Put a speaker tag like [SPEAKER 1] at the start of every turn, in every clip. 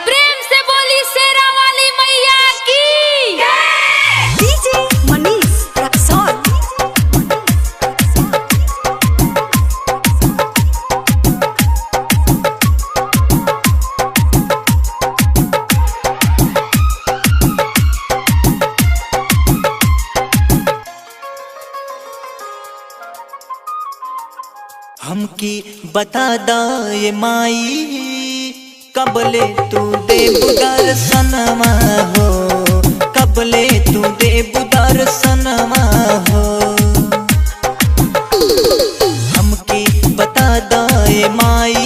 [SPEAKER 1] प्रेम से बोली शेरा वाली मैया की।
[SPEAKER 2] डीजे मनीष रक्सौल।
[SPEAKER 3] हमकी बता दा ये माई कबले तू देव दर्शनमा हो, कबले तू देव दर्शनमा हो। हमकी बता दा ये माई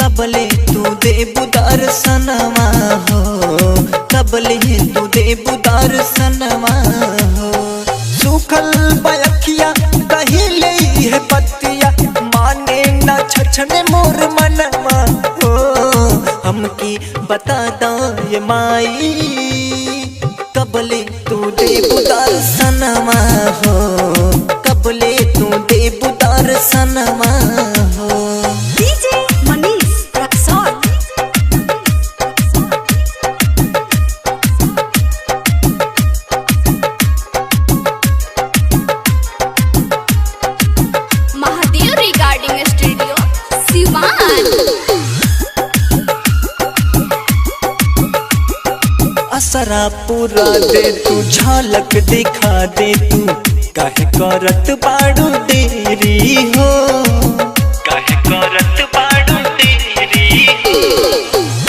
[SPEAKER 3] कबले तू देव दर्शनमा हो, कबले तू देव दर्शनमा हो। सूखल बयखिया कहीं ले है पतिया, माने ना छछने मोर मनवा हो। हमकी बता दा ये माई कबले तू देव दर्शनमा हो, कबले तू देव दर्शनमा हो।
[SPEAKER 2] DJ Manish Raxaul.
[SPEAKER 1] Mahadev recording studio Siwan.
[SPEAKER 3] असरा पूरा दे तू, झलक दिखा दे तू, काहे करत बाड़ू देरी हो, काहे करत बाड़ू देरी हो।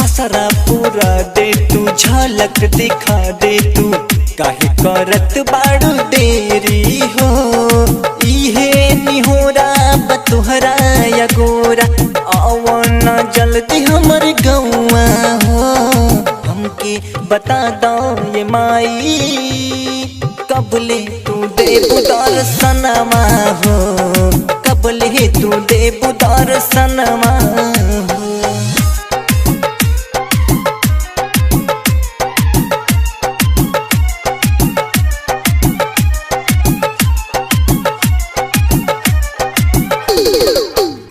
[SPEAKER 3] असरा पूरा दे तू, झलक दिखा दे तू, काहे करत बाड़ू देरी हो। इहे निहोरा बतुहरा या गोरा, आवना जल्दी हमर गौआ हो। हमके बता दो ये माई कबले तू देव दर्शनमा हो, कबले तू देव दर्शनमा हो।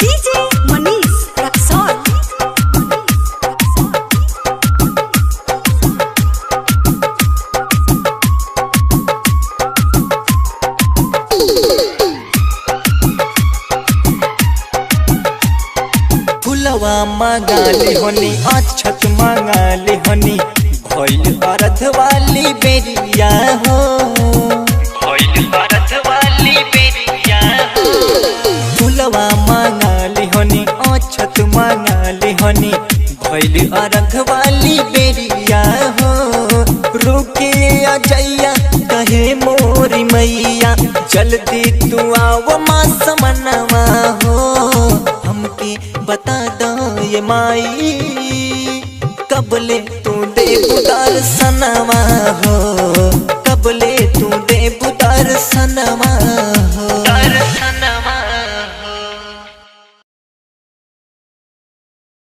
[SPEAKER 2] डीजे मनीष रक्सौल।
[SPEAKER 3] फुलवा मांगा ले होनी, अक्षत मांगा ले होनी, भइल अर्थ वाली बेरिया हो, भइल अर्थ वाली बेरिया हो। फुलवा मांगा ले होनी, अक्षत मांगा ले होनी, भइल अर्थ वाली बेरिया हो। रुके अजैया कहे मोरी मैया, जल्दी तू आव माँ समनवा हो। हमके बता दो ये माई कबले तू देव दर्शनमा हो, कबले तू देव दर्शनमा